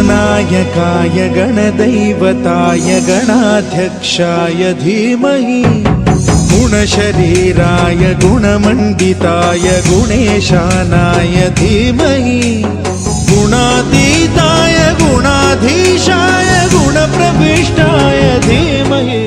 गणनायकाय गणदैवताय गणाध्यक्षाय धीमहि गुणशरीराय गुणमण्डिताय गुणेशानाय धीमहि गुणातीताय गुणाधीशाय गुणप्रविष्टाय धीमहि।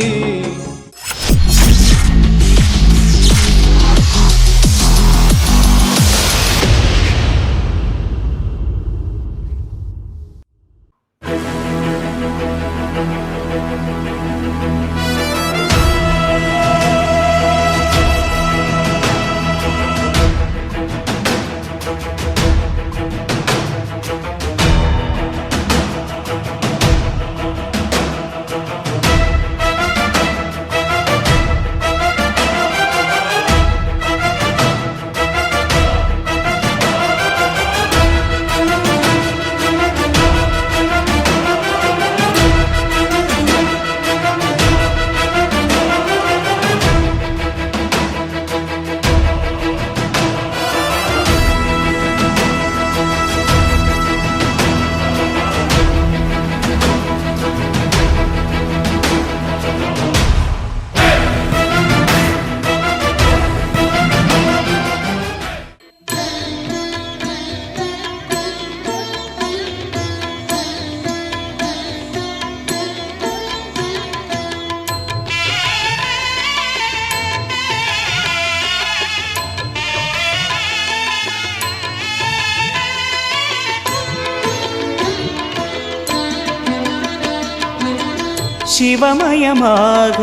சிவமயமாக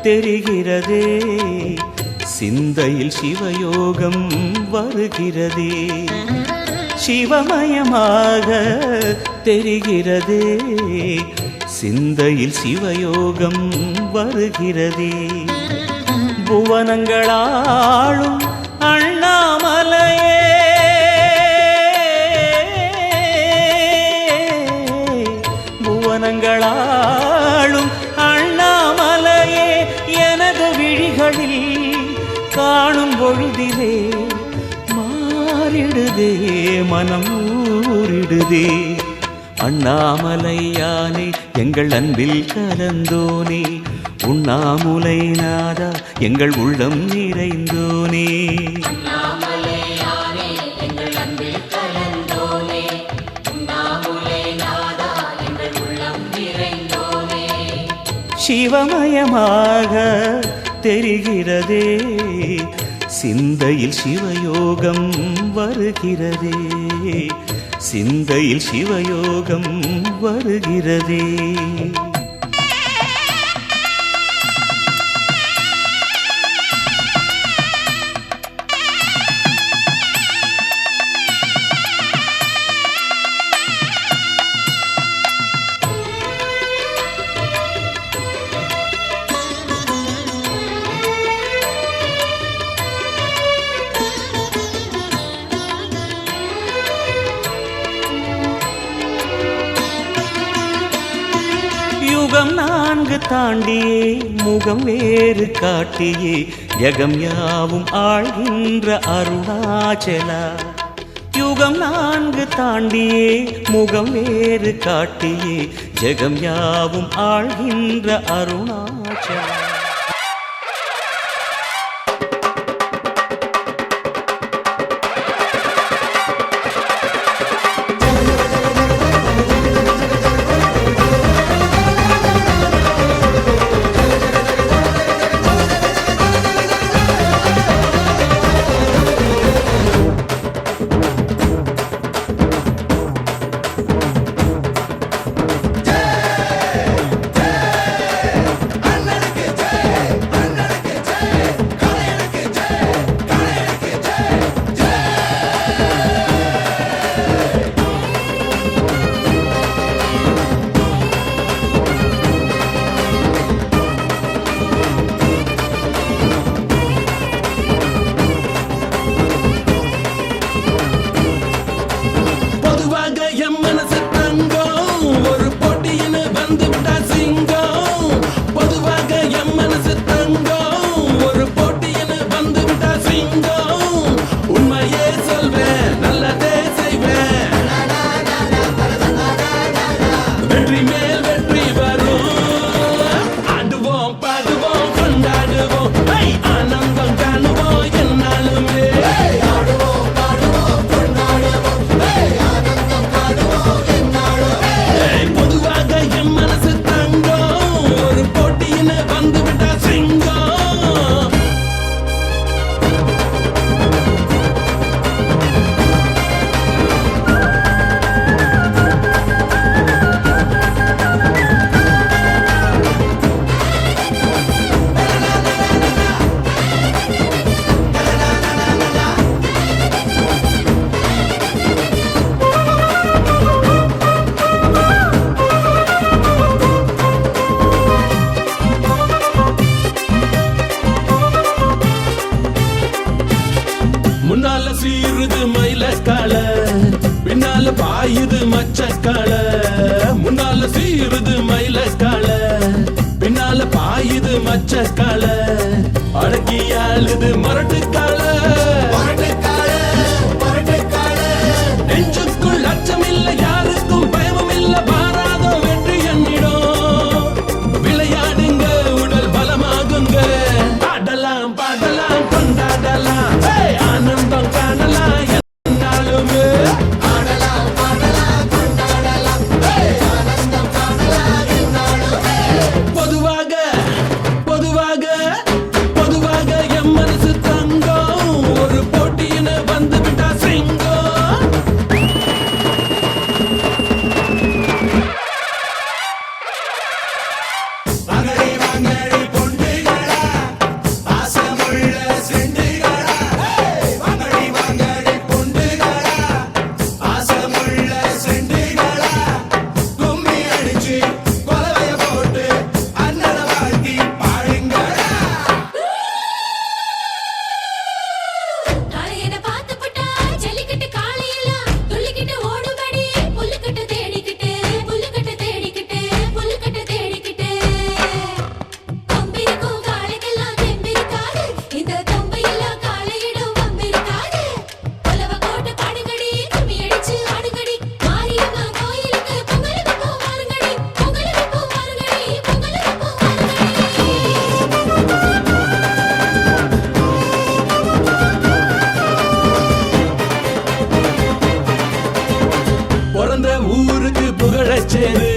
தெரிகிறதே சிந்தையில் சிவயோகம் வருகிறதே சிவமயமாக தெரிகிறதே சிந்தையில் சிவயோகம் வருகிறதே புவனங்களாளும் அண்ணாமலையே புவனங்களாளும் அண்ணாமலையே எனது விழிகளில் காணும் பொழுதிலே மாறிடுதே மனம் ஊறிடுதே அண்ணாமலையானே எங்கள் அன்பில் கலந்தோனே உண்ணாமுலை நாதா எங்கள் உள்ளம் நிறைந்தோனே சிவமயமாக தெரிகிறதே சிந்தையில் சிவயோகம் வருகிறதே சிந்தையில் சிவயோகம் வருகிறதே யுகம் நான்கு தாண்டியே முகம் வேறு காட்டியே யகம் யாவும் ஆழ்கின்ற அருணாச்சலா யுகம் நான்கு தாண்டியே முகம் வேறு காட்டியே ஜெகம் யாவும் ஆழ்கின்ற அருணாச்சலா சீருது மயிலக்கால, பின்னால பாயுது மச்சக்கால. முன்னால சீருது மயிலக்கால, பின்னால பாயுது மச்சக்கால. அடக்கி ஆளுது மரட்டுக்கால. நெஞ்சுக்குள் அச்சமில்லை, யாருக்கும் பயமும் இல்ல, பாராதோ வெற்றி என்னிடம். விளையாடுங்க, உடல் பலமாகுங்க, ஆடலாம் பாடலாம் கொண்டாடலாம், ஆனந்தம் காணலாம் என்னாலுமே. பொதுவாக பொதுவாக பொதுவாக என் மனசு தங்கம், ஒரு போட்டியின வந்து விட்டா சிங்கம். காளையன பார்த்து புட்டா ஜல்லிக்கட்டு காளையெல்லாம் துள்ளிக்கிட்டு ஓடுபடி, புல்லுக்கட்டு தேடிக்கிட்டு புல்லுக்கட்டு தேடிக்கிட்டு புல்லுக்கட்டு தேடிக்கிட்டு. கொம்பிருக்கும் காளைக்கெல்லாம் தெம்பிருக்காது, இந்த கொம்பையெல்லாம் காளையிடும் வம்பிருக்காது. உலவ கோட்டை பாடுங்கடி, கும்மி அடிச்சு ஆடுங்கடி, மாரியம்மா கோயிலுக்கு பொங்கலுக்கு போவாருங்கடி, பொங்கலுக்கு போவாருங்கடி, பொங்கலுக்கு போவாருங்கடி. பிறந்த ஊருக்கு புகழச்சேரு,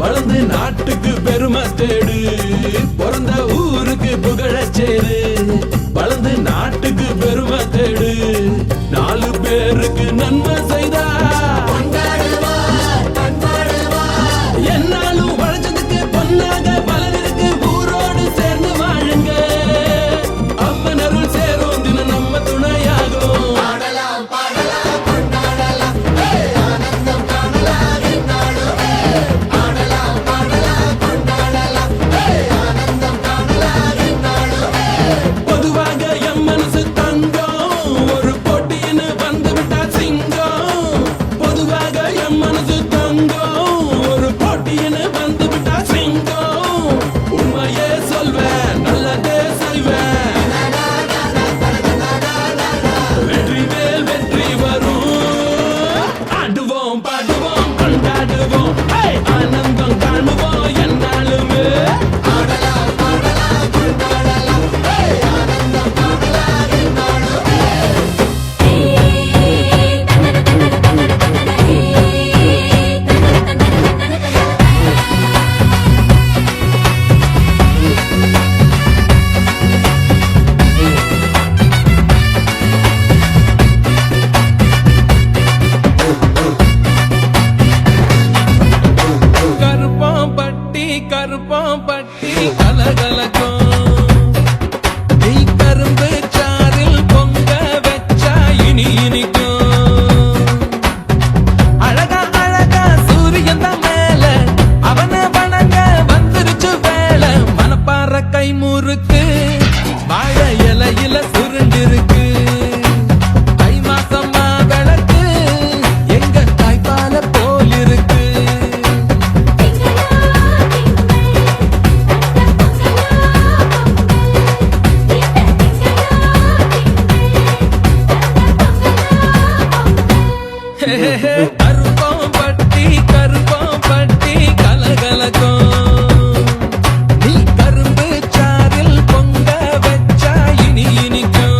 வளர்ந்து நாட்டுக்கு பெருமை தேடு. பிறந்த ஊருக்கு புகழச்சேரு, வளர்ந்து நாட்டுக்கு பெருமை தேடு. 4 பேருக்கு நன்மை செய்தா என்னாலும் உழைச்சதுக்கு பொன்னாக பலன் இருக்கு, ஊரோடு சேர்ந்து வாழுங்க. அம்மன் அருள் சேரும் தினம் நம்ம துணையாகும். பொதுவாக என் மனசு தங்கம், ஒரு போட்டின்னு வந்து விட்டா சிங்கம். பொதுவாக என் மனசு தங்கம், ஒரு போட்டின்னு வந்து விட்டா சிங்கம். உண்மையே சொல்வேன், நல்லதே செய்வேன், வெற்றி மேல் வெற்றி வரும். ஆடுவோம் பாடுவோம் கொண்டாடுவோம், ஆனந்தம் காணுவோம் என்னாலுமே. கருப்பம் பட்டி கலகலக்கும், நீ கரும்பு சாறில் பொங்க வச்சா இனி இனிக்கும். அழகா அழகா சூரியன் தான் மேல, அவனை வணங்க வந்துருச்சு வேலை. மனப்பாற கை முறுக்கு, வாழை இலையில சுருண்டிருக்கு. தை மாசமா விளக்கு, எங்க தாய்ப்பால போல் இருக்கு. கருப்பம் பட்டி கலகலக்கும், நீ கரும்பு சாறில் பொங்க வச்சா இனி இனிக்கும்.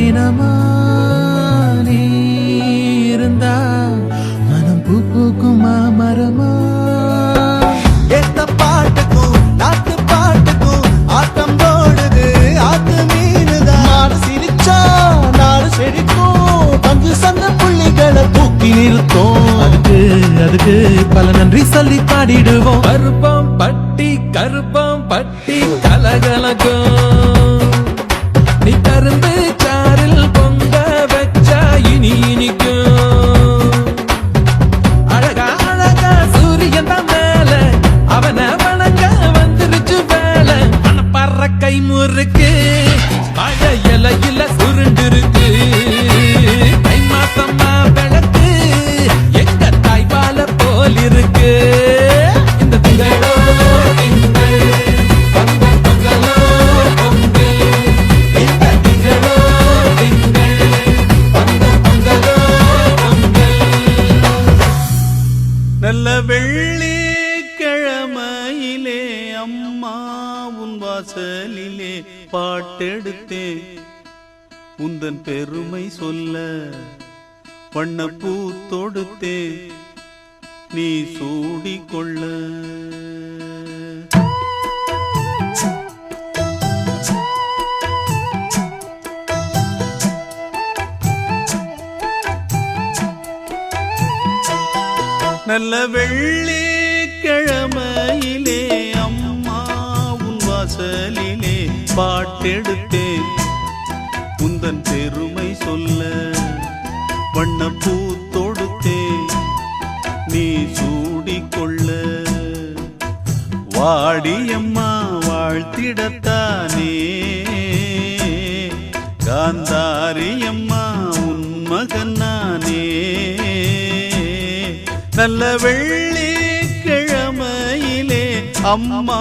கடினமா நீ இருந்தா மனம் பூ பூக்குமா மரமா எந்த பாட்டுக்கும் நாட்டு பாட்டுக்கும் ஆட்டம் போடுது ஆத்து மீனுதான். நாடு சிரிச்சா நாடு செழிக்கும் பங்கு சந்த புள்ளிகளை தூக்கி நிறுத்தோம் அதுக்கு பல நன்றி சொல்லி பாடிடுவோம் கருப்பம் பட்டி கலகலக்கும் நீ கரும்பு சாரில் பொங்க வச்சா இனி இனிக்கும் அழகா சூரியன் தான் மேல அவனை வணங்க வந்துருச்சு வேலை மனப்பற கை முறுக்கு மழை இலையில சுருண்டிருக்கு கை மாசமா விளக்கு எங்க தாய்பால போல் இருக்கு இந்த திங்களோ திங்கள் வந்த பொங்கலோ பொங்கல் இந்த திங்களோ திங்கள் வந்த பொங்கலோ பொங்கல் நல்ல வெள்ளிக்கிழமையிலே அம்மா உன் வாசலிலே பாட்டெடுத்தேன் உந்தன் பெருமை சொல்ல வண்ணப்பூ தொடுத்தேன் நீ சூடிக்கொள்ள. நல்ல வெள்ளிக்கிழமையிலே அம்மா உன் வாசலிலே பாட்டெடுத்தேன் உந்தன் பெருமை சொல்ல வண்ணப்பூ தொடுத்தேன் நீ சூடிக்கொள்ள. வாடியம்மா வாழ்த்திடத்தானே காந்தாரியம்மா உன் மகன் நானே. நல்ல வெள்ளிக்கிழமையிலே அம்மா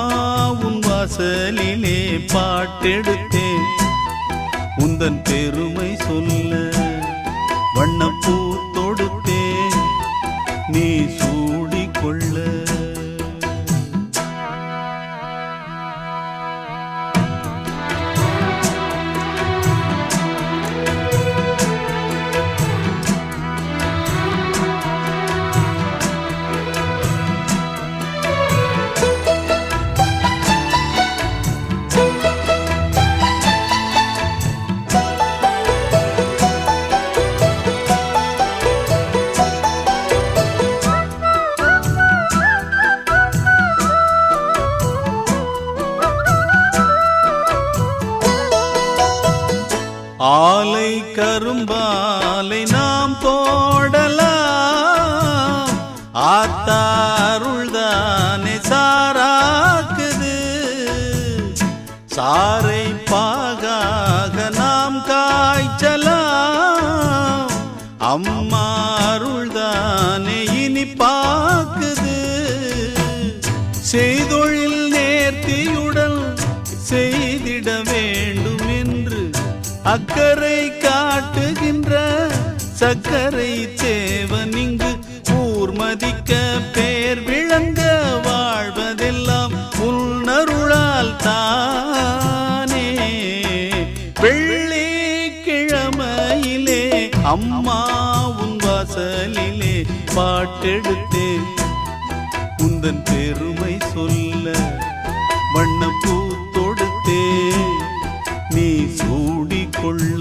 உன் வாசலிலே பாட்டெடுத்தேன் உந்தன் பெருமை சொல்ல வண்ணப்பூ தொடுத்தேன் நீ சூடிக்கொள்ள. ஆலை கரும்பாலை நாம் போடலாம் ஆத்தாருள்தானே சாராக்குது சாரை பாகாக நாம் காய்ச்சலாம் அம்மா அருள்தானே இனிப்பாக்குது. செய்தொழில் நேர்த்தியுடன் செய்திட வேண்டும் என்று அக்கறை காட்டுகின்ற சக்கரை தேவன் இங்கு ஊர் மதிக்க பேர் விளங்க வாழ்வதெல்லாம் உன்னருளால் தானே. வெள்ளிக்கிழமையிலே அம்மா உன் வாசலிலே பாட்டெடுத்தேன் உந்தன் பெருமை சொல்ல வண்ணப்பூ தொடுத்தேன் நீ சூடிக்கொள்ள.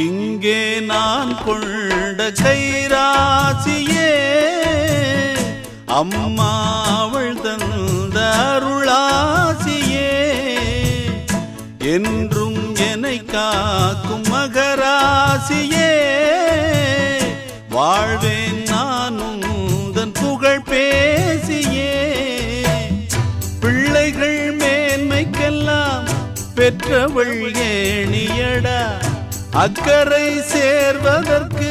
இங்கே நான் கொண்ட கைராசியே அம்மா அவள் தந்த அருளாசியே என்றும் என்னை காக்கும் மகராசியே வாழ்வேன் நானும் உந்தன் புகழ் பேசியே பிள்ளைகள் மேன்மைக்கெல்லாம் பெற்றவள் ஏணியடா அக்கறை சேர்வதற்கு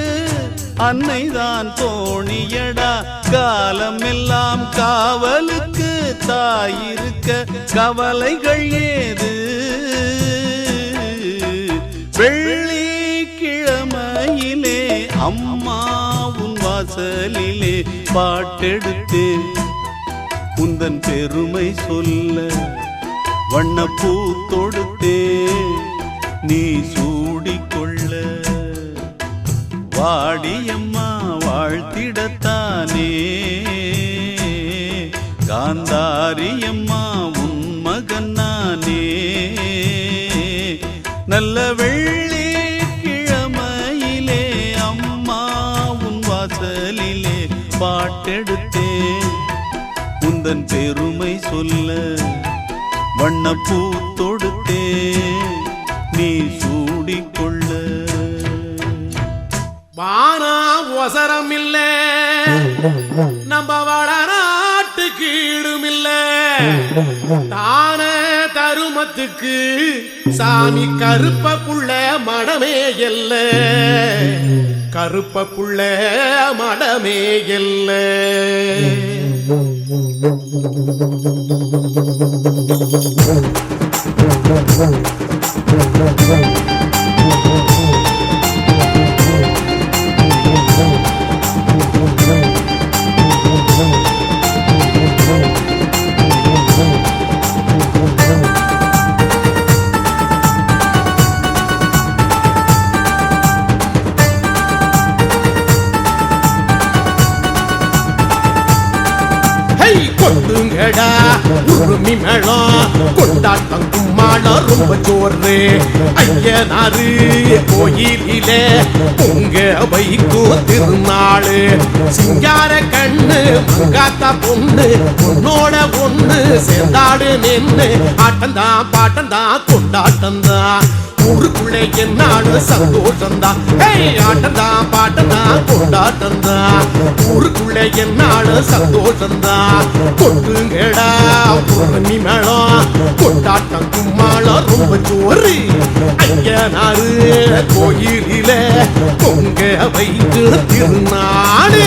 அன்னைதான் தோணியடா காலமெல்லாம் காவலுக்கு தாயிருக்க கவலைகள் ஏது வெள்ளிக்கிழமையிலே அம்மா உன் வாசலிலே பாட்டெடுத்து உந்தன் பெருமை சொல்ல வண்ணப்பூ தொடுத்தே நீ சூடிக்கொள்ள வாடியம்மா வாழ்த்திடத்தானே காந்தாரியம்மா உன் மகன் நானே நல்ல வெள்ளிக்கிழமையிலே அம்மா உன் வாசலிலே பாட்டெடுத்தே உந்தன் பெருமை சொல்ல வண்ணப்பூ தொடுத்தே நீ சூடிக்கொள்ள வானா ஒசரம் இல்ல நம்ம வளநாட்டு கீழும் இல்ல தான தருமத்துக்கு சாமி கருப்ப புள்ள மடமே எல்ல கருப்ப புள்ள மடமே எல்ல கொட்டுங்கடா உருமி மேளம் கொண்டாட்டம் கும்மாளம் ரொம்ப ஜோரு ஐயனாரு கோயிலே பொங்க வைக்கும் திருநாளு சிங்கார கண்ணு மங்காத்தா பொண்ணு பொண்ணோட பொண்ணு சேர்ந்தாடு நின்று ஆட்டந்தான் பாட்டந்தான் கொண்டாட்டந்தான் ஊருக்குள்ளே என்னாலும் சந்தோஷம்தான் ஆட்டந்தான் பாட்டந்தான் கொண்டாட்டந்தான் ஊருக்குள்ளே என்னாலும் சந்தோஷம்தான் கொட்டுங்கடா பூர்ணமி மேளம் கொண்டாட்டம் கும்மாளம் ரொம்ப ஜோரு ஐயனாரு கோயிலில பொங்க வைத்து திருநாடு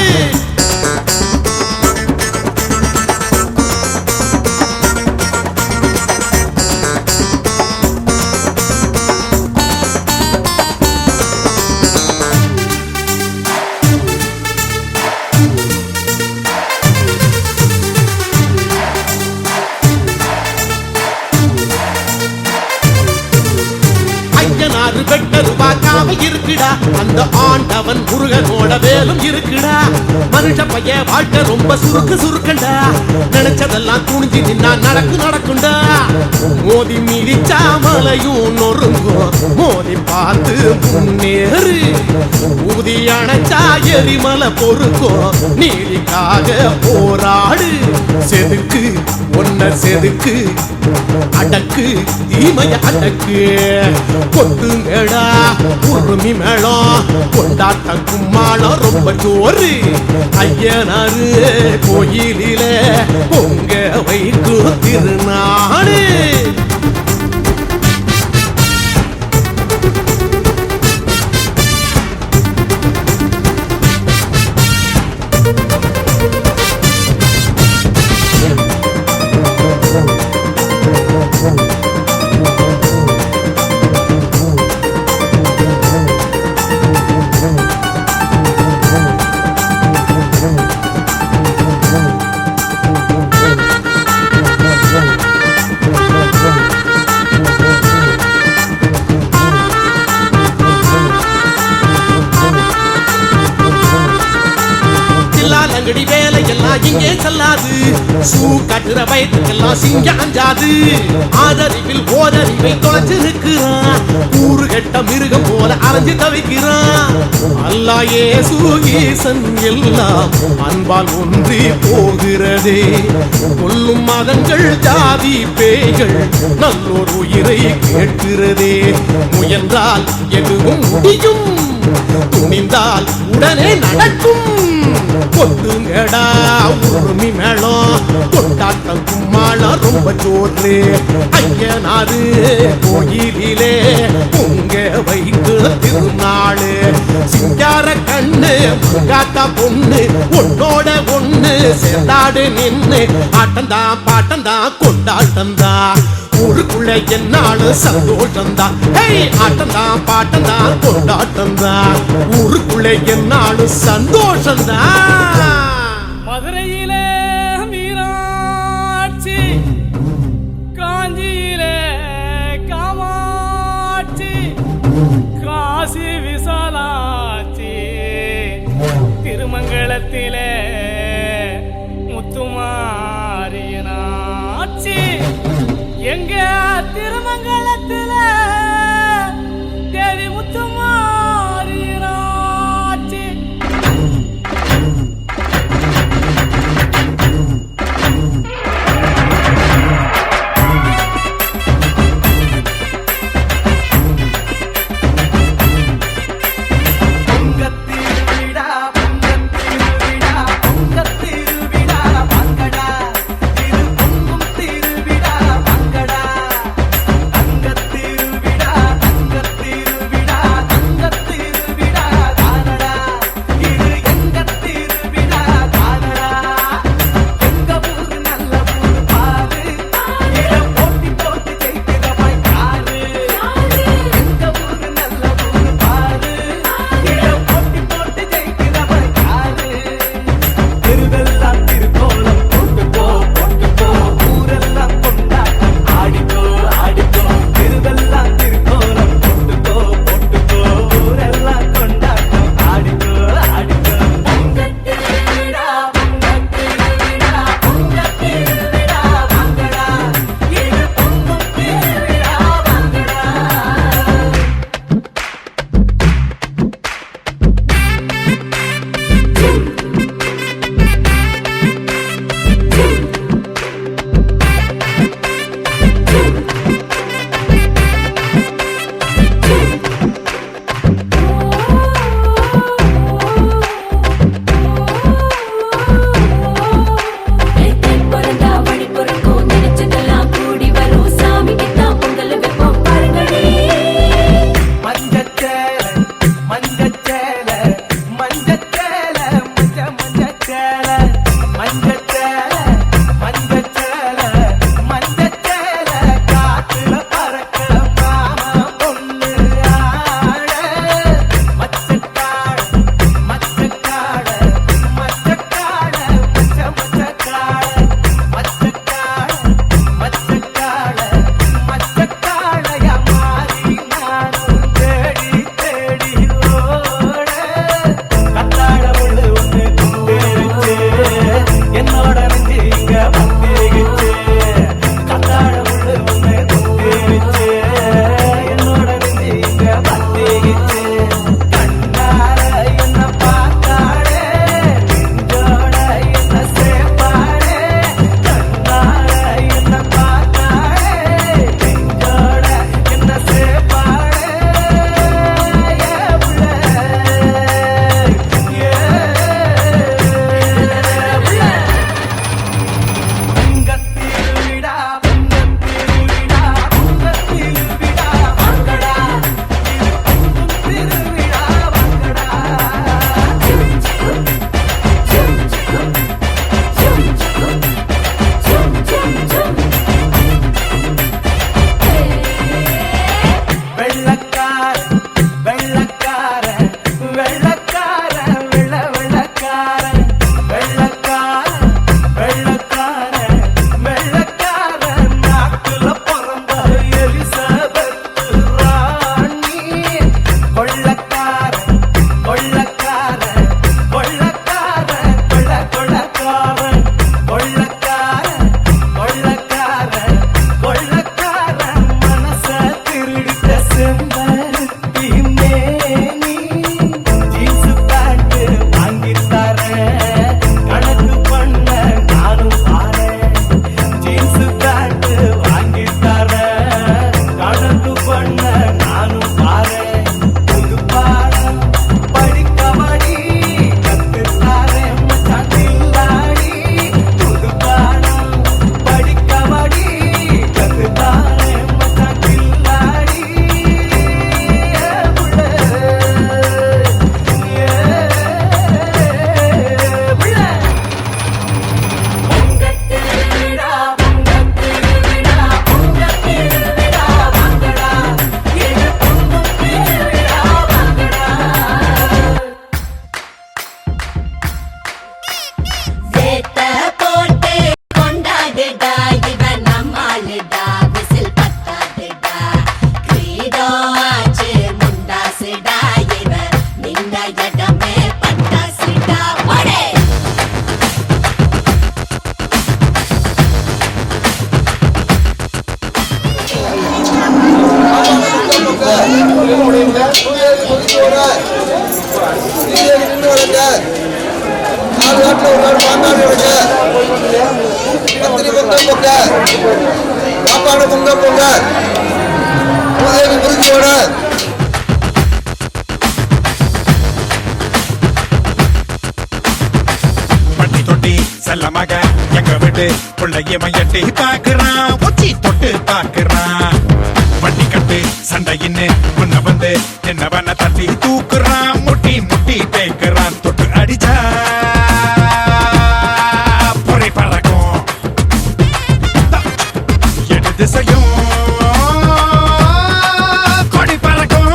இருக்குடா அந்த ஆண்டவன் முருகனோட வேலும் இருக்குடா மனுஷ பைய வாழ்க்கை ரொம்ப சுருக்கு சுருக்கண்டா நினைச்சதெல்லாம் துணிஞ்சு நின்னா நடக்குண்டா மோதி மிதிச்சா மலையும் நொறுங்கும் மோதி பார்த்து முன்னேறு ஊதி அணைச்சா எரிமலை பொறுக்கும் நீதிக்காக போராடு செதுக்கு ஒன்ன செதுக்கு அடக்கு தீமைய அடக்கு கொட்டுங்கடா உருமி மேளம் கொண்டாட்ட கும்மாளம் ரொம்ப ஜோரு ஐயனாரு கோயிலில பொங்க வைக்கும் திருநாடு வேலையெல்லாம் இங்கே செல்லாது சூ கட்டுற வயத்துக்கெல்லாம் சிங்க அஞ்சாது ஆதறிவில் ஓதறிவை தொலைச்சு நிற்கிறான் கூறு கெட்ட மிருகம் போல அரைஞ்சு தவிக்கிறான் அல்லாயே சூகீசன் எல்லாம் அன்பால் ஒன்றி போகிறதே கொல்லும் மதங்கள் ஜாதி பேய்கள் நல்லோர் உயிரை கேட்கிறதே முயன்றால் எதுவும் முடியும் துணிந்தால் உடனே நடக்கும் கொட்டுங்கடா உருமி மேளம் கொண்டாட்டம் கும்மா மேளம் ரொம்ப ஜோரு ஐயனாரு கோயிலிலே பொங்க வைக்கு திருநாளு சிங்கார கண்ணு காத்தா பொண்ணு ஒன்னோட ஒண்ணு சேர்ந்தாடு நின்னு ஆட்டந்தான் பாட்டந்தான் கொண்டாட்டந்தான் ஊருக்குள்ள என்னாலும் சந்தோஷம்தான் ஆட்டந்தான் பாட்டந்தான் கொண்டாட்டந்தான் ஊருக்குள்ள என்னாலும் சந்தோஷம்தான் மதுரையிலே மீனாட்சி காஞ்சியிலே காமாட்சி காசி விசாலாட்சி திருமங்கலத்திலே முத்துமாரியனாட்சி எங்க திருமங்கலத்திலே தேவி முத்துமாரியனாட்சி உள்ள போங்க புரிஞ்சு விட பட்டி தொட்டி செல்லமாக எங்க விட்டு பிள்ளையவன் எட்டி பாக்குறான் உச்சி தொட்டு பாக்குறான் வண்டி கட்டு சண்டையின்னு முன்ன வந்து என்னவன தட்டி தூக்குறான் முட்டி முட்டி பேக்குறான் தொட்டு அடிச்சா பொறி பறக்கும் எடு திசையும் கொடி பறக்கும்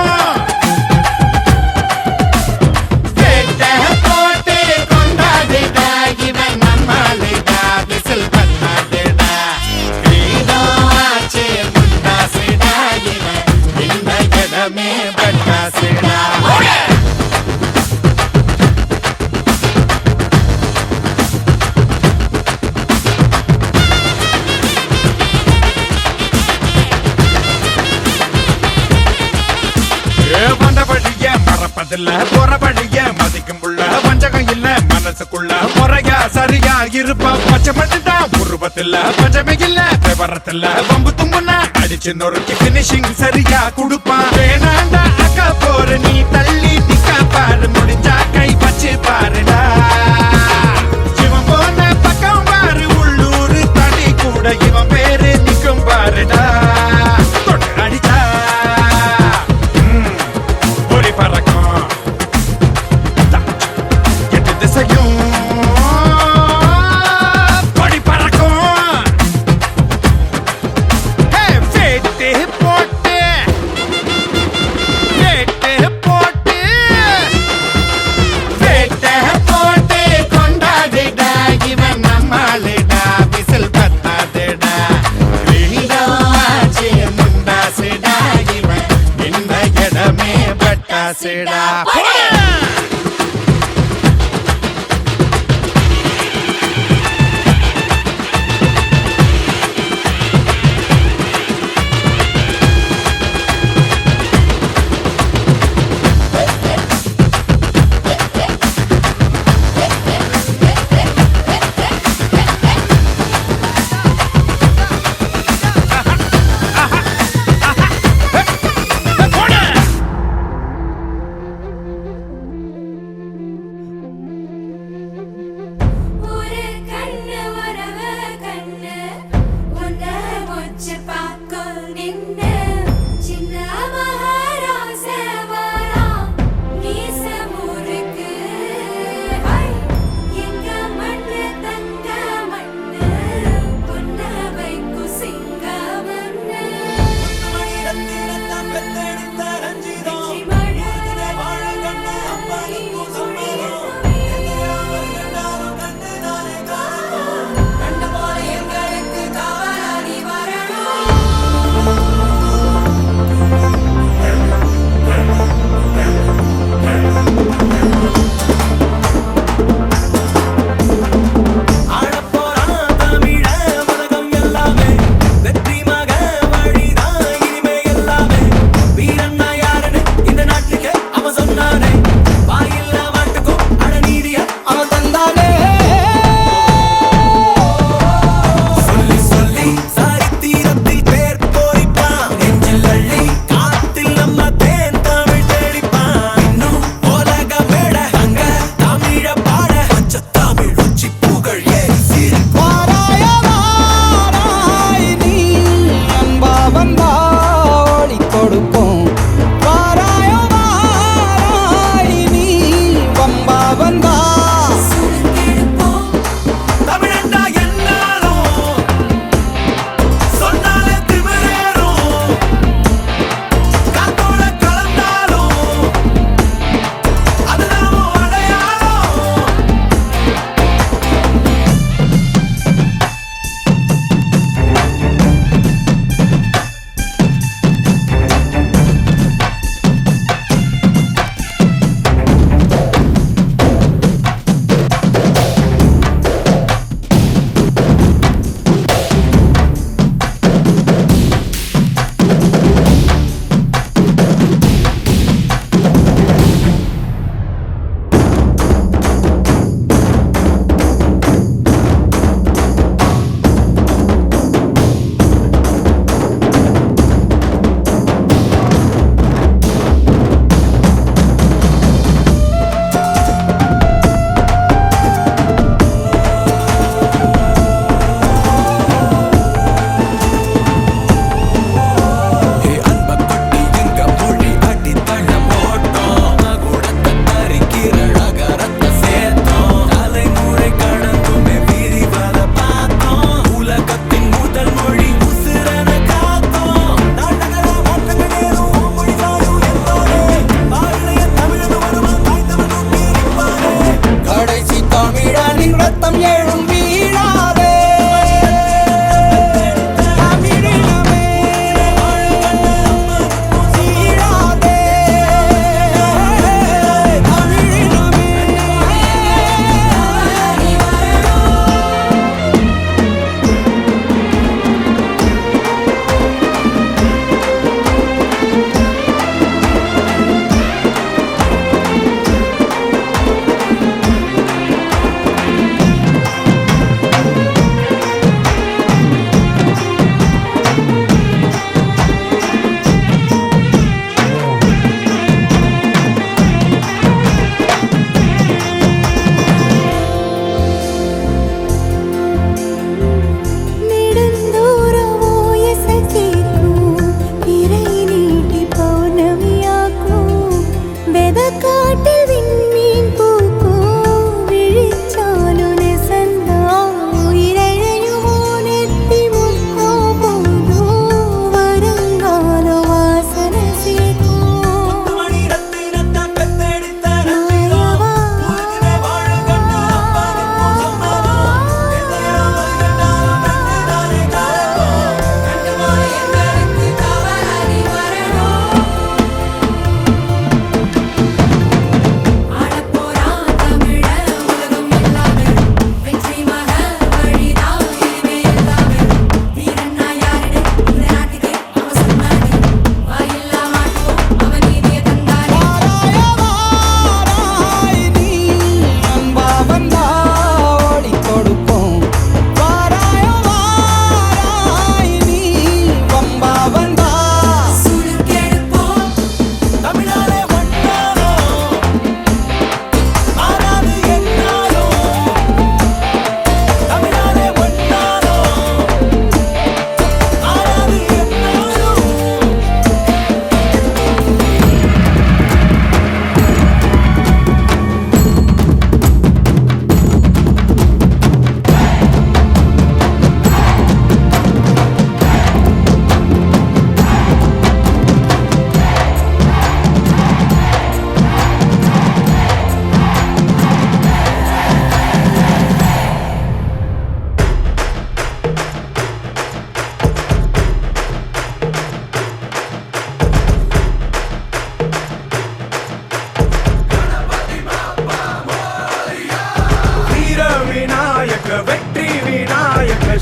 போட்டு கொண்டாடிடா இவன் நம்மளுடா விசில் பண்ணாடிடா ஆச்சு முண்டாசிடா இவன் இந்த இடமே பட்டாசிடா வந்த வழிய மறப்பதில்ல போற வழிய மதிக்கும் உள்ள வஞ்சகம் இல்ல மனசுக்குள்ள முறையா சரியா இருப்பா பச்சை மட்டும்தான் உருவத்தில்ல பஞ்சமே இல்ல விவரத்தில்ல வம்பு தும்புனா அடிச்சு நொறுக்கி பினிஷிங் சரியா கொடுப்பான் வேணாண்டா அக்கா போற நீ தள்ளி நிக்க பாரு முடிஞ்சா கை வச்சு பாருடா இவன் போன பக்கம் பாரு உள்ளூர் தனி கூட இவன் பேரு நிக்கும் பாருடா தொட்டு அடிச்சா பொறி பறக்கும் எட்டு திசையும் பொடி பறக்கும் வேட்டு போட்டு வேட்டு போட்டு வேட்டு போட்டு கொண்டாடிடா இவன் நம்மளுடா விசில் பத்தாதுடா வீடாச்சு முண்டாசிடா இவன் இந்த இடமே பட்டாசிடா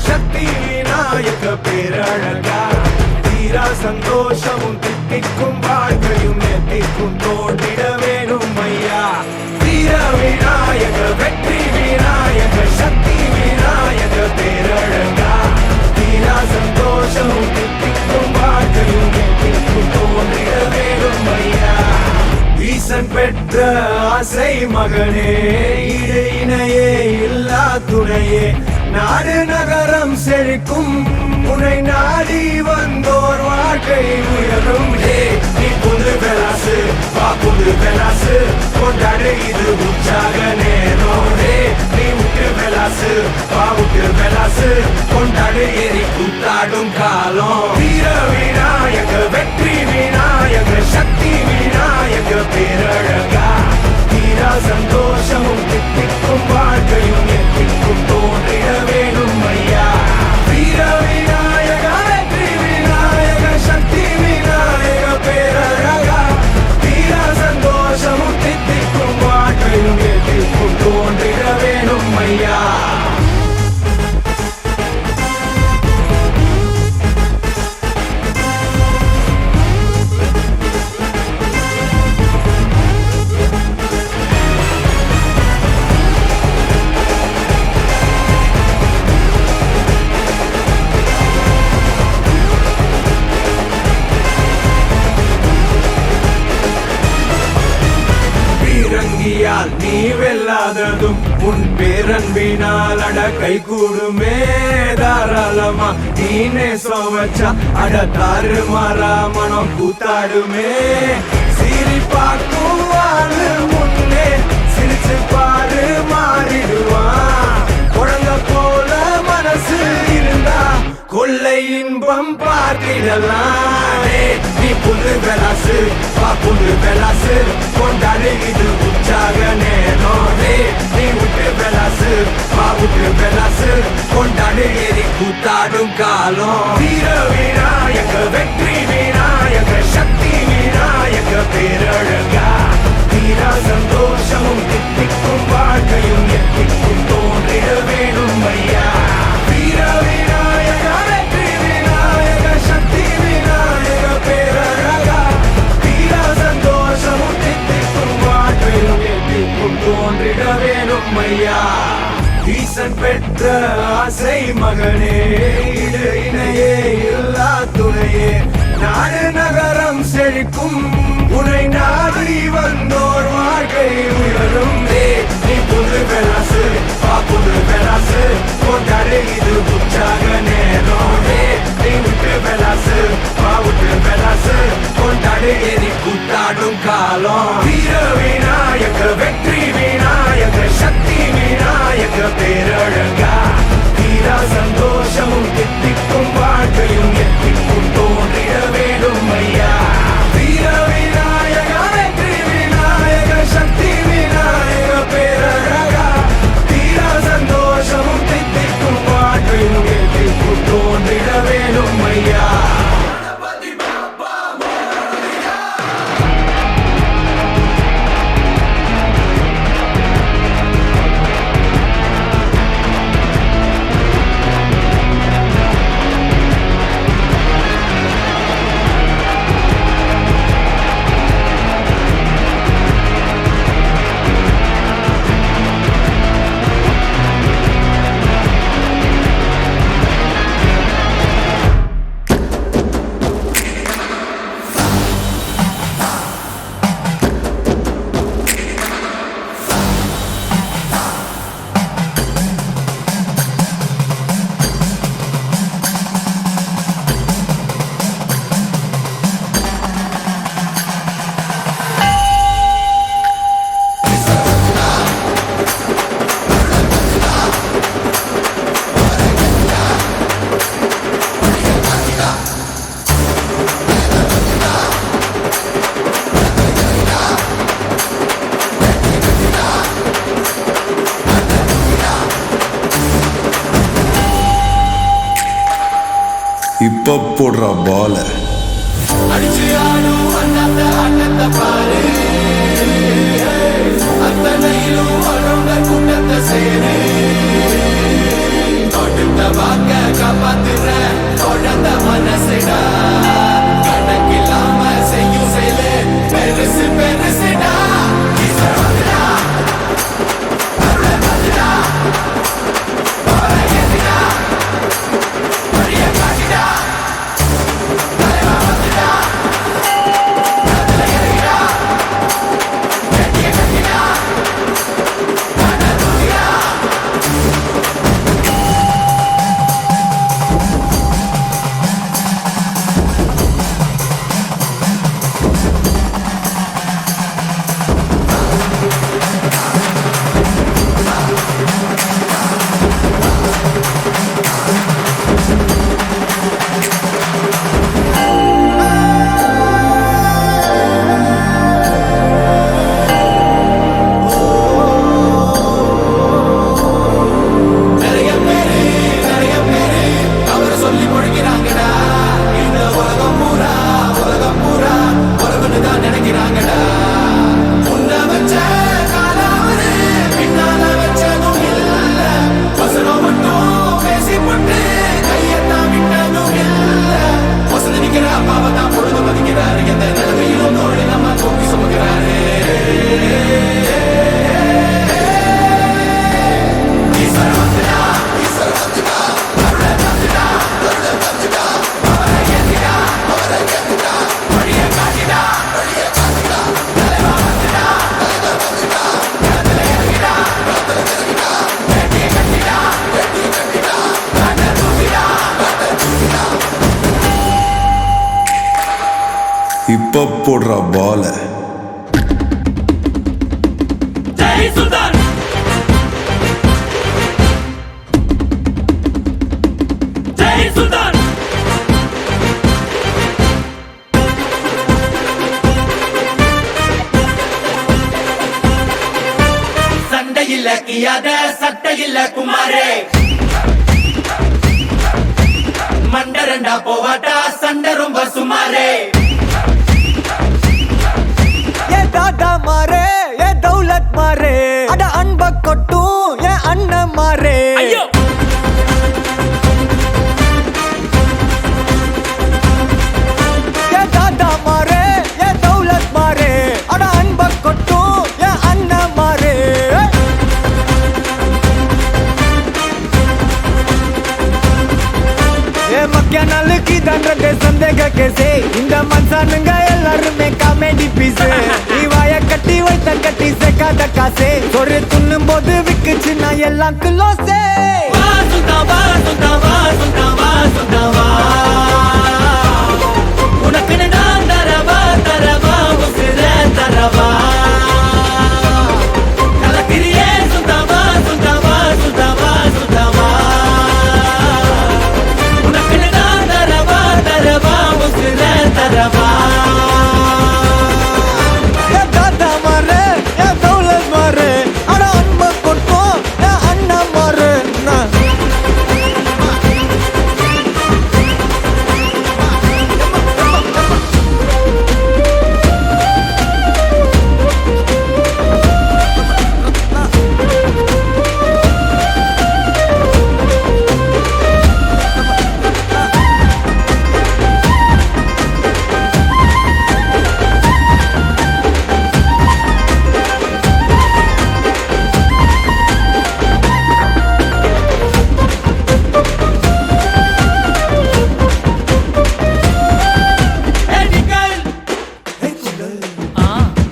சக்தி விநாயக பேரழகா தீரா சந்தோஷமும் தித்திக்கும் வாழ்க்கையும் எத்திக்கும் தோன்றிட வேணும் ஐயா வீர விநாயக வெற்றி விநாயக சக்தி விநாயக பேரழகா தீரா சந்தோஷமும் தித்திக்கும் வாழ்க்கையும் எத்திக்கும் தோன்றிட வேணும் ஐயா ஈசன் பெற்ற ஆசை மகனே இடு இணையே இல்லா துணையே நாடு நகரம் செழிக்கும் உன்னை நாடி வந்தோர் வாழ்க்கை உயரும் நீ புது பெலாசு வா புது பெலாசு கொண்டாடு இது உற்சாக நேரம் நீ விட்டு பெலாசு வா விட்டு பெலாசு கொண்டாடு எரி கூத்தாடும் காலம் வீர விநாயக வெற்றி விநாயக சக்தி விநாயக பேரழகா தீரா சந்தோஷமும் தித்திக்கும் வாழ்க்கையும் எத்திக்கும் தோன்றிட வேணும் ஐயா வீர விநாயக வெற்றி விநாயக சக்தி விநாயக பேரழகா தீரா சந்தோஷமும் தித்திக்கும் வாழ்க்கையும் எத்திக்கும் தோன்றிட வேணும் ஐயா பீரங்கியால் நீ வெல்லாததும் உன் பேரன்பினால் அட கை கூடுமே தாராளமா நீனே சோவச்சா அட தாறு மாறா மனம் கூத்தாடுமே சிரி பார்க்கும் வாழு முன்னே சிரிச்சு பாரு மாறிடுவான் குழந்தை போல மனசு இருந்தா கொள்ளை இன்பம் பார்த்திடலாம் நீ புது பெலாசு வா புது பெலாசு கொண்டாடு இது உற்சாக நேரம் நீ விட்டு பெலாசு வா விட்டு பெலாசு கொண்டாடு எரி கூத்தாடும் காலம் வீர விநாயக வெற்றி விநாயக சக்தி விநாயக பேரழகா தீரா சந்தோஷமும் தித்திக்கும் வாழ்க்கையும் எத்திக்கும் தோன்றிட வேணும் ஐயா வீர விநாயக வெற்றி விநாயக சக்தி விநாயக பேரழகா தீரா சந்தோஷமும் தித்திக்கும் வாழ்க்கையும் எத்திக்கும் தோன்றிட வேணும் ஐயா ஈசன் பெற்ற ஆசை மகனே இடு இணையே இல்லா துணையே நாடு நகரம் செழிக்கும் உன்னை நாடி வந்தோர் வாழ்க்கை உயரும் நீ புது பெலாசு வா புது பெலாசு கொண்டாடு இது உற்சாக நேரம் நீ விட்டு பெலாசு வா விட்டு பெலாசு கொண்டாடு எரி கூத்தாடும் காலம் வீர விநாயக வெற்றி விநாயக சக்தி விநாயக பேரழகா தீரா சந்தோஷமும் தித்திக்கும் வாழ்க்கையும் எத்திக்கும் தோன்றிட வேணும் ஐயா வீர விநாயக வெற்றி விநாயக சக்தி விநாயக பேரழகா தீரா சந்தோஷமும் தித்திக்கும் வாழ்க்கையும் எத்திக்கும் தோன்றிட வேணும் ஐயா இப்ப போடுற பால அடிச்சு ஆடும் அண்ணாத்த அண்ணத்தை பாரு அத்தனையிலும் வளர்ந்த கூட்டத்தை சேரு தொடுத்த வாக்க இப்ப போடுற பால ஜெய் சுல்தான் ஜெய் சுல்தான் சண்டையில் கியாத சட்டையில் குமாரே மண்டரண்டா போவாட்டா சண்டை ரொம்ப சுமாரே ஏ தாத்தா மாரே ஏ தௌலத் மாரே அட அன்ப கொட்டும் ஏ அண்ணன் மாரே ஐயோ ஏ தாத்தா மாரே ஏ தௌலத் மாரே அட அன்ப கொட்டும் ஏ அண்ணன் மாரே ஏ மக்கிய நாளுக்கு தண்டத்தை சந்தேக கேசே இந்த மனுஷனுங்க எல்லாருமே காமெடி பீஸ் நீ வாய கட்டி வைத்த கட்டி சேர்க்காத காசே ஒரு துண்ணும் போது விக்குச்சு நான் எல்லாம் கிலோசே வா சுல்தான் வா சுல்தான் வா சுல்தான் வா சுல்தான் வா உனக்கு நான் தரவா தரவா உசிர தரவா கலக்கிரியே சுல்தான் வா சுல்தான் வா சுல்தான் வா சுல்தான் வா உனக்கு நான் தரவா தரவா உசிர தரவா ஏ தாத்தா மாரே ஏ தௌலத் மாரே அட அன்ப கொட்டும் ஏ அண்ணன் மாரே எனிகள்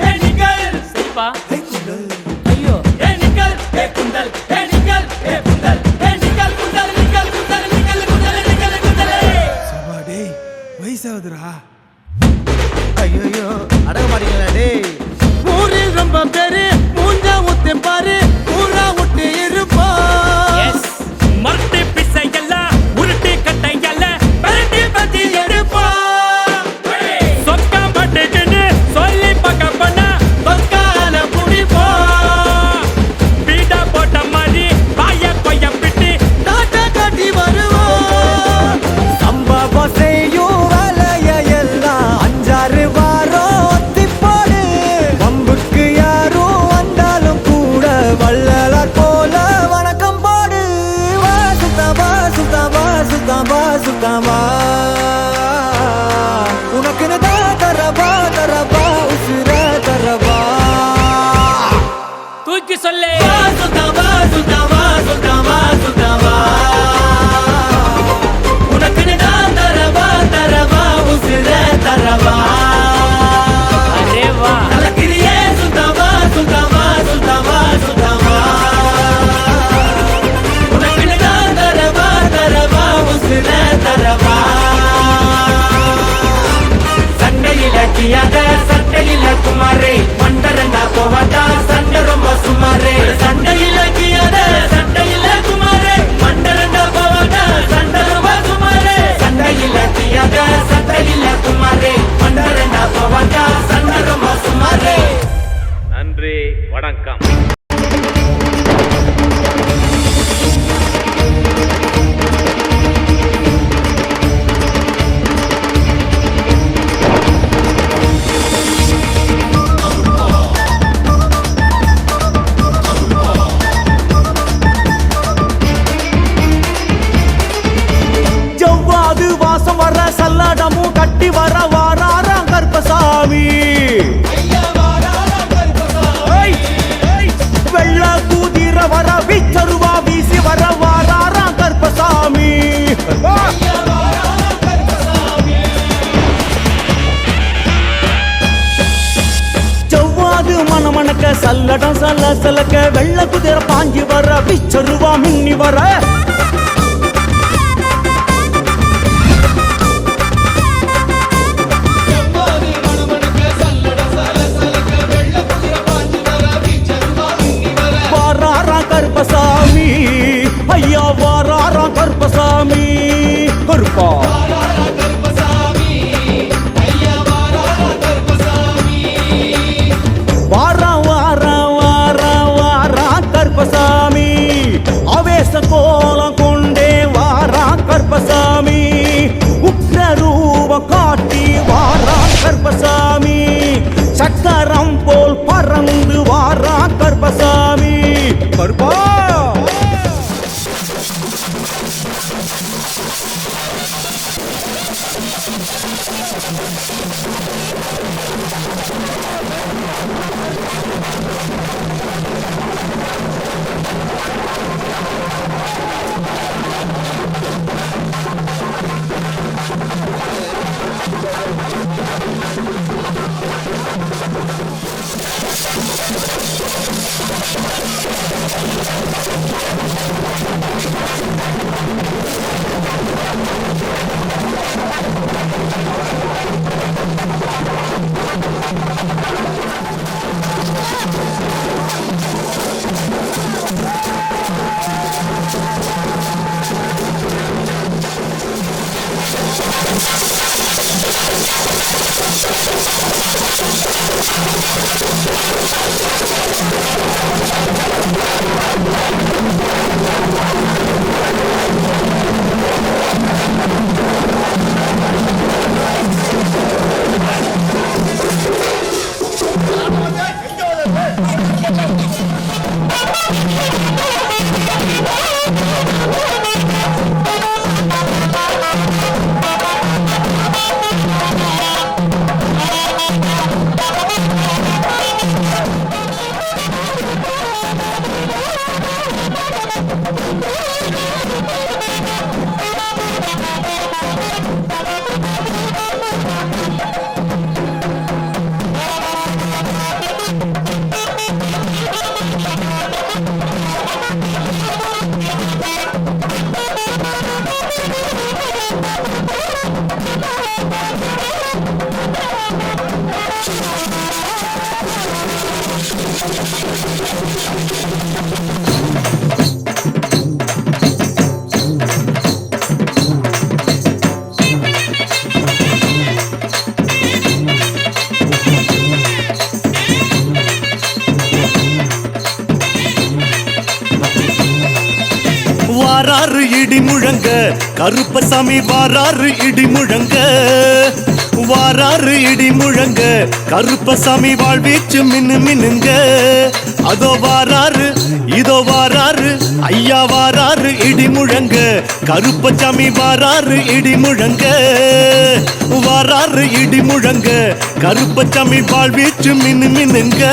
எனிகள் சரிப்பா ஐயோ எனிகள் ஏ குண்டல் எனிகள் ஏ குண்டல் எனிகள் குண்டல் நிகள் குண்டல் நிகள் குண்டல் நிகள் குண்டல் டேய் வயசாகுதுடா ஐயோ அடங்க மாட்டீங்களா டேய் ஊரில் ரொம்ப பேரு மூஞ்சா ஊத்தி பாரு ஊரா விட்டு இருப்பா எஸ் மரட்டு பிசையல்ல உருட்டு கட்டையல்ல பரட்டி பத்தி எடுப்பா சொக்க மாட்டேன்னு சொல்லி பார்க்க பண்ண பக்கால புடிப்பா பீடா போட்ட மாதிரி பாய கொய்ய பிட்டு டாட்டா காட்டி வருவோம் சம்பவம் செய்யும் வேலைய எல்லாம் அஞ்சாறு வாரம் ஒத்தி போடு வம்புக்கு யாரும் வந்தாலும் கூட வள்ளலார் போல வணக்கம் போடு வா சுத்தம் வா சுத்தம் வா சுத்தம் வா சுத்தம் வா உனக்குன்னு தரவா தரவா உசுர தரவா தூக்கி சொல்லு வா சுத்தவா சுத்தவா சுத்தவா சுத்தவா உனக்கு நான் தரவா தரவா உசிர தரவா அரே வா கலக்கிரியே சுத்தவா சுத்தவா சுத்தவா சுத்தவா உனக்கு நான் தரவா தரவா உசிர தரவா சண்டையில கியாத சட்டையில குமாரே மண்டரண்டா போவாட்டா சண்டை ரொம்ப சுமாரே சண்டையில கியாத சட்டையில குமாரே மண்டரண்டா போவாட்டா சண்டை ரொம்ப சுமாரே சண்டையில கியாத சட்டையில குமாரே மண்டரண்டா போவாட்டா சண்டை ரொம்ப சுமாரே நன்றி வணக்கம். ஜவ்வாது வாசம் வர சல்லாடமும் கட்டி வர வாராராம் கருப்பசாமி ஏய், ஏய், வெள்ள கூதிர வர விச்சருவா வீசி வர வாராராம் கருப்பசாமி ஜவ்வாது மணமணக்க சல்லடம் சல்ல சலக்க வெள்ள குதிர பாஞ்சி வர விச்சருவா மின்னி வர மணமணக்க வாராறு இடி முழங்க கருப்பசாமி வாராறு இடி முழங்க வாராறு இடி முழங்க கருப்பசாமி வாழ்வீச்சு மின்னு மின்னுங்க அதோ வாராறு இதோ வாராறு ஐயா வாராறு இடி முழங்க கருப்பசாமி வாராறு இடி முழங்க வாராறு இடி முழங்க கருப்பசாமி வாழ்வீச்சு மின்னு மின்னுங்க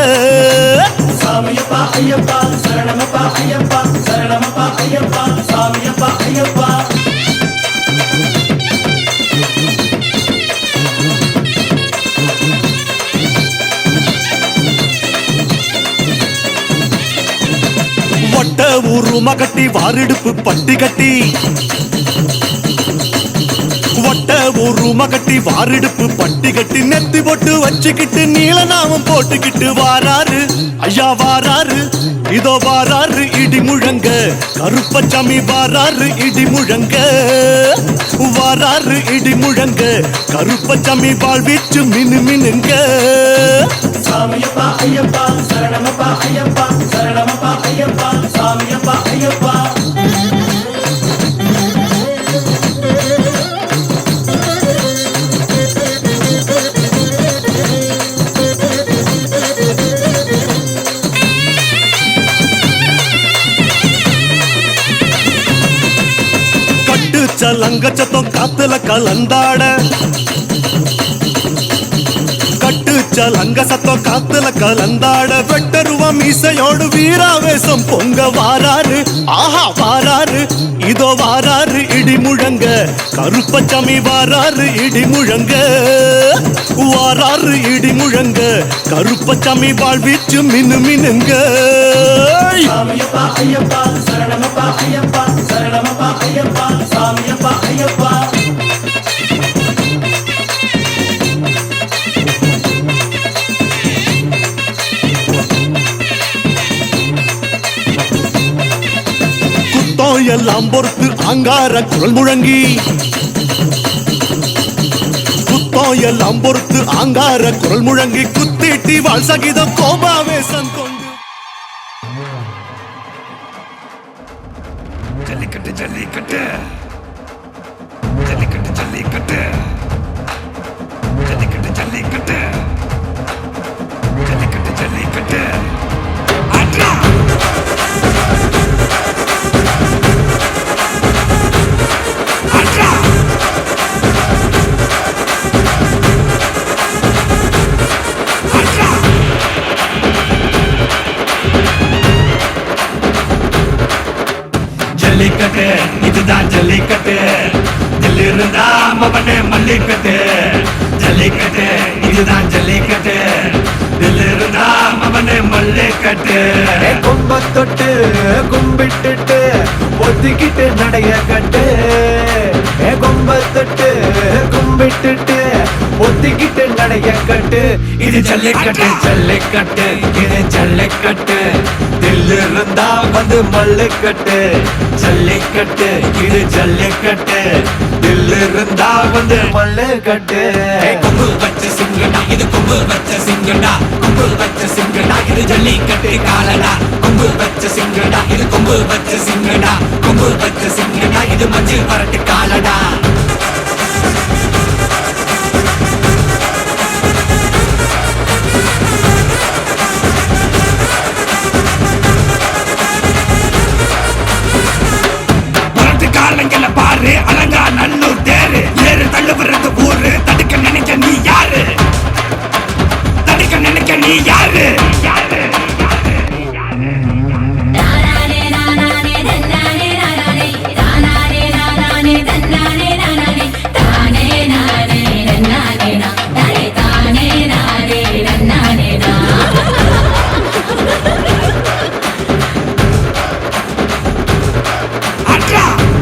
சாமியப்பா ஐயப்பா சரணமப்பா ஐயப்பா சரணமப்பா ஐயப்பா சாமியப்பா ஐயப்பா வட்ட ஊருமா கட்டி வாரிடுப்பு பட்டி கட்டி வட்ட ஊருமா கட்டி வாரிடுப்பு பட்டி கட்டி நெத்தி போட்டு வச்சுக்கிட்டு நீலநாமம் போட்டுக்கிட்டு வாராரு ஐயா வாராரு இதோ வாராரு இடி முழங்க கருப்பசாமி வாராரு இடி முழங்க வாராரு இடி முழங்க கருப்பசாமி வாழ்வீச்சு மினு மினுங்க சாமியப்பா ஐயப்பா சரணமப்பா ஐயப்பா சரணமப்பா ஐயப்பா சாமியப்பா ஐயப்பா கட்டு சலங்க சத்தம் காத்துல கலந்தாட கட்டு சலங்க சத்தம் காத்துல கலந்தாட வெட்டருவம் இசையோடு வீராவேசம் பொங்க வாராரு ஆஹா வாராரு இதோ வாராரு இடி முழங்க கருப்பசாமி வாராரு இடி முழங்க வாராரு இடி முழங்க கருப்பசாமி வாழ்வீச்சு மினு மினுங்க சாமியப்பா ஐயப்பா சரணமப்பா ஐயப்பா சரணமப்பா ஐயப்பா சாமியப்பா ஐயப்பா குத்தம் எல்லாம் பொறுத்து அங்கார குரல் முழங்கி குத்தம் எல்லாம் பொறுத்து அங்கார குரல் முழங்கி குத்திட்டி வாழ் சகிதம் கோபாவேசம் கொண்டு ஜல்லிக்கட்டு ஜல்லிக்கட்டு ஜல்லிக்கட்டு ஜல்லிக்கட்டு ஜல்லிக்கட்டு ஜல்லிக்கட்டு ஜல்லிக்கட்டு ஜல்லிக்கட்டு ஆட்ரா அவனே மல்லிக்கட்டு ஜல்லிக்கட்டு இதுதான் ஜல்லிக்கட்டு தில் இருந்தா அவனே மல்லிக்கட்டு கொம்ப தொட்டு கும்பிட்டுட்டு ஒத்திக்கிட்டு நடைய கட்டு கொம்ப தொட்டு கும்பிட்டுட்டு ஒத்திக்கிட்டு நடைய கட்டு இது ஜல்லிக்கட்டு ஜல்லிக்கட்டு இது ஜல்லிக்கட்டு தில் இருந்தா வந்து மல்லுக்கட்டு ஜல்லிக்கட்டு இது ஜல்லிக்கட்டு தில் இருந்தா வந்து மல்லுக்கட்டு கொம்பு வச்ச சிங்கடா இது கொம்பு வச்ச சிங்கடா கொம்பு வச்ச சிங்கடா இது ஜல்லிக்கட்டு காலடா கொம்பு வச்ச சிங்கடா இது கொம்பு வச்ச சிங்கடா கொம்பு வச்ச சிங்கடா இது மஞ்சள் வரட்டு காலடா காலங்கள பாரு அலங்கா நல்லூர் தேரு ஏறு தள்ளுவது ஊரு தடுக்க நினைக்க நீ யாரு தடுக்க நினைக்க நீ யாரு நானே நானே நன்னானே நானே நானே நானே நன்னானே நானே தானே நானே நன்னானே நானே தானே நானே நன்னானே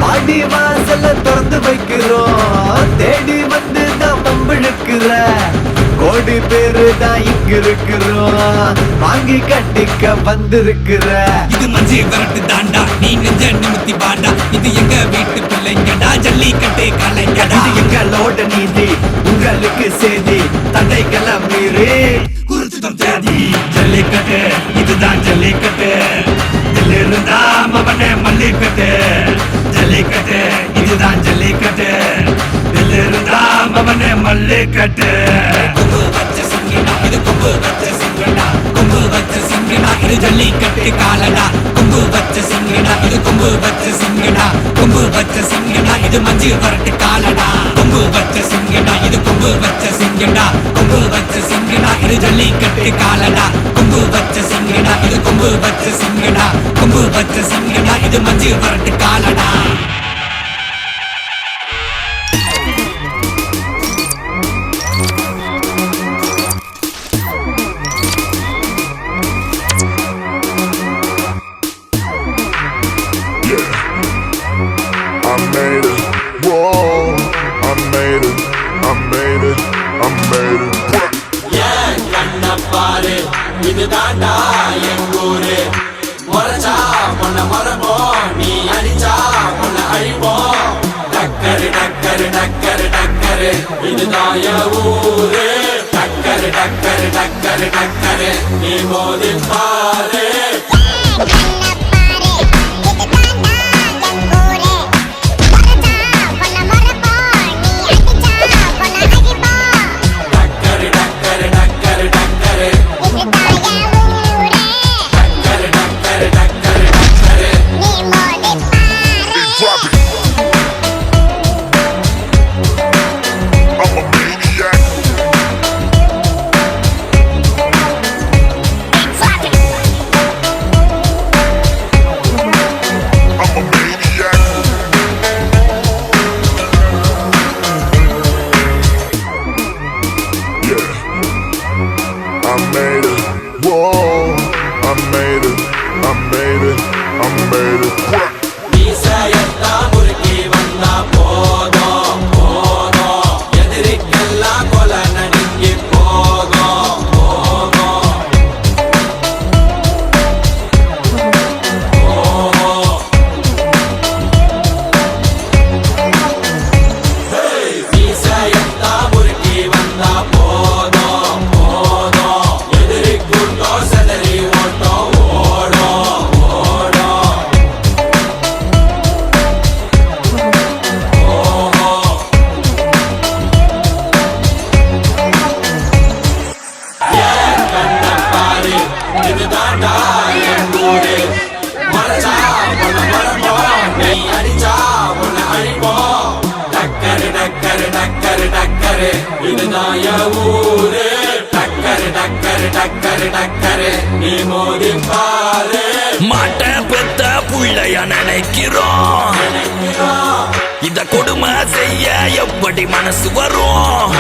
பாடி வாசல்ல திறந்து வைக்கிறோம் தேடி வந்து தான் பம்பிழுக்கிற கோடி பேரு தான் இங்க இருக்கிறோம் வாங்கி கட்டிக்க வந்திருக்கிற இது மஞ்சள் வரட்டு தாண்டா நீ நெஞ்ச நிமித்தி பாண்டா இது எங்க வீட்டு பிள்ளைங்கடா ஜல்லிக்கட்டு கலைஞடா இது எங்களோட நீதி உங்களுக்கு செய்தி தடைகளை மீறி குறிச்சிட்டோம் தேதி ஜல்லிக்கட்டு இதுதான் ஜல்லிக்கட்டு தில் இருந்தா அவனே மல்லிக்கட்டு ஜல்லிக்கட்டு இதுதான் ஜல்லிக்கட்டு தில் இருந்தா அவனே மல்லிக்கட்டு கொம்பு வச்ச சிங்கடா இது கொம்பு வச்ச சிங்கடா கொம்பு வச்ச சிங்கடா இது ஜல்லிக்கட்டு காலடா கொம்பு வச்ச சிங்கடா இது கொம்பு வச்ச சிங்கடா கொம்பு வச்ச சிங்கடா இது மஞ்சள் வரட்டு காலடா கொம்பு வச்ச சிங்கடா இது கொம்பு வச்ச சிங்கடா கொம்பு வச்ச சிங்கடா இது ஜல்லிக்கட்டு காலடா கொம்பு வச்ச சிங்கடா இது கொம்பு வச்ச சிங்கடா கொம்பு வச்ச சிங்கடா இது மஞ்சள் வரட்டு காலடா I made it. Whoa, I made it. I made it. I made it. கண்ணப்பாரு இது தாண்டா எங்கூரு முறைச்சா பொண்ண மரபோம் நீ அடிச்சா பொண்ண அழிப்போம் டக்கரு டக்கரு டக்கரு டக்கரு இதுதான் என் ஊரு டக்கரு டக்கரு டக்கரு டக்கரு நீ மோதி பாரு டக்கரு டக்கரு டக்கரு டக்கரு டக்கரு டக்கரு டக்கரு டக்கரு Drop it. I'm a maniac. I'm a maniac. Yeah. I made it. Whoa. I made it. I made it. I made it. மீசையத்தா முறுக்கி வந்தா போதும் போதும் எதிரிக்கெல்லாம் கொலை நடுங்கி போகும் போகும் மீசையத்தா முறுக்கி வந்தா போதும் போதும் எதிரிக்குண்டோ செதறி ஓட்டம் ஓடும் ஓடும் கண்ணப்பாரு இது தாண்டா என் ஊரு மறைச்சா பொண்ண மரபோம் நீ அடிச்சா பொண்ண அழிப்போம் டக்கரு டக்கரு டக்கரு டக்கரு இதுதான் என் ஊரு டக்கரு மாட்ட பெத்த புள்ளைய நினைக்கிறோம் இத கொடுமை செய்ய எப்படி மனசு வரும்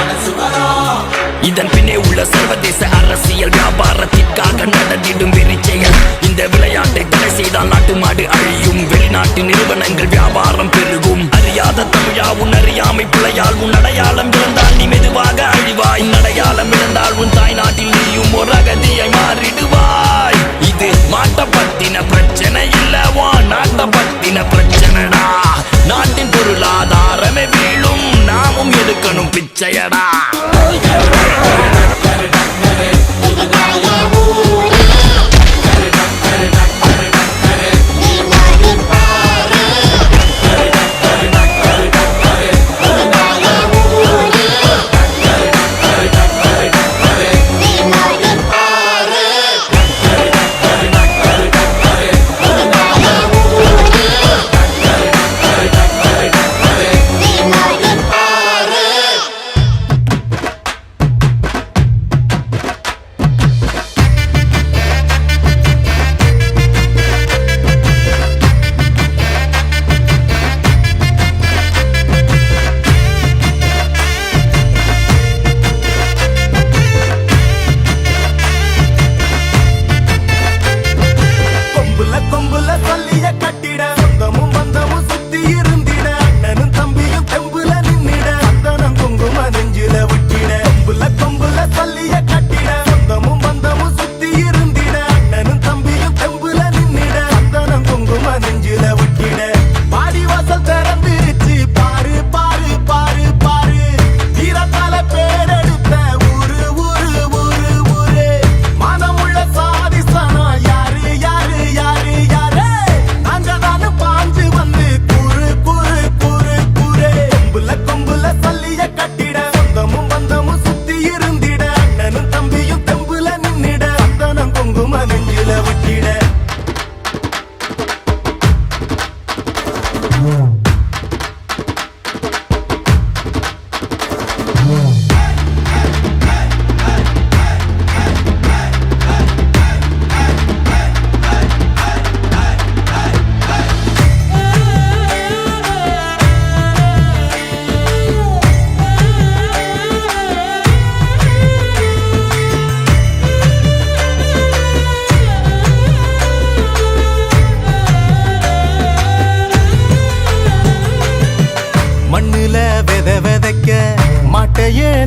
இதன் பின்னே உள்ள சர்வதேச அரசியல் வியாபாரத்திற்காக நடந்திடும் வெறிச்செயல் இந்த விளையாட்டை தடை செய்தால் நாட்டு மாடு அழியும் வெளிநாட்டு நிறுவனங்கள் வியாபாரம் பெருகும் அறியாத தமிழா உன் அறியாமை பிள்ளையால் உன் அடையாளம் இழந்தால் நீ மெதுவாக அழிவாய் அடையாளம் இழந்தால் உன் தாய் நாட்டில் நீயும் ஒரு அகதியை மாறிடுவாய் இது மாட்ட பத்தின பிரச்சனை இல்லவா நாட்ட பத்தின பிரச்சனைடா நாட்டின் பொருளாதாரமே வீழும் நாமும் எடுக்கணும் பிச்சையடா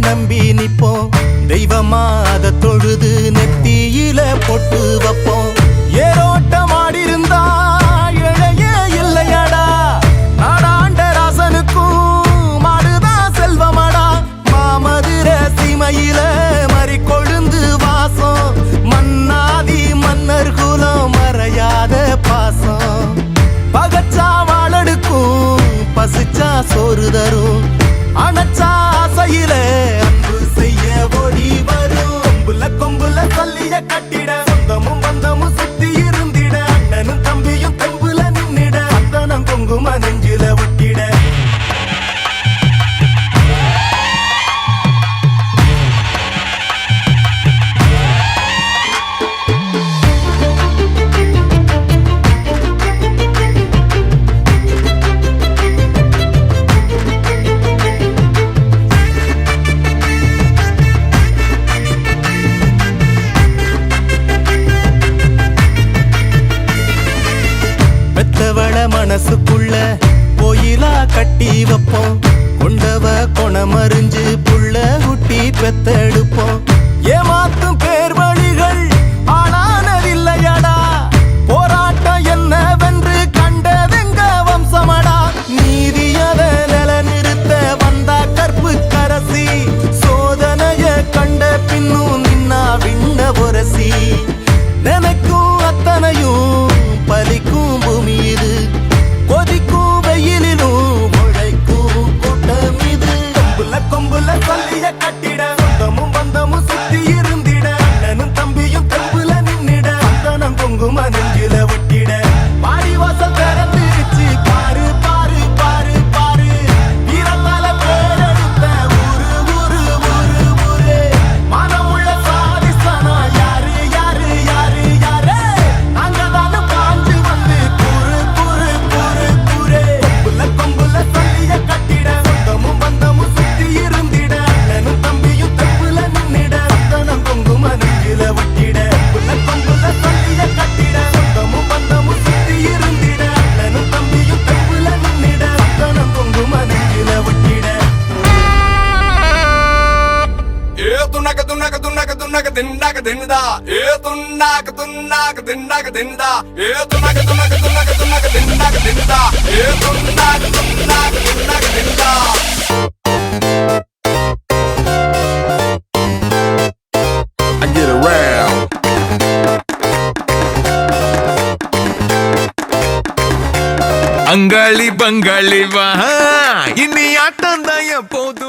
நம்பி நிப்போம் தெய்வமா அத தொழுது நெத்தியில பொட்டு வைப்போம் ஏரோட்டம் ஆடிருந்தா இழையே இல்லையடா நாடாண்ட ராசனுக்கும் மாடுதான் செல்வமடா மாமதுர சீமையில மறி கொழுந்து வாசம் மன்னாதி மன்னர் குலம் மறையாத பாசம் பகச்சா வாழடுக்கும் பசிச்சா சோறு தரும் அனச்சா ஆசையில அன்பு செய்ய ஓடி வரும் கொம்புல சல்லிய கட்டிட சொந்தமும் பந்தமும் சுத்தி இருந்திட அண்ணனும் தம்பியும் தெம்புல நின்னிட அத்தனம் குங்கும நெஞ்சில ஒட்டிட துண்ணாக்கு திண்டாக்கு தின்னுதா ஏ துண்ணாக்கு துண்ணாக்கு திண்டாக்கு தின்னுதா ஏ துண்ணாக்கு துண்ணாக்கு துண்ணாக்கு துண்ணாக்கு திண்டாக்கு தின்னுதா ஏ துண்ணாக்கு துண்ணாக்கு திண்டாக்கு தின்னுதா I get around. அங்காளி பங்காளி வா இனி ஆட்டம் தான் எப்போது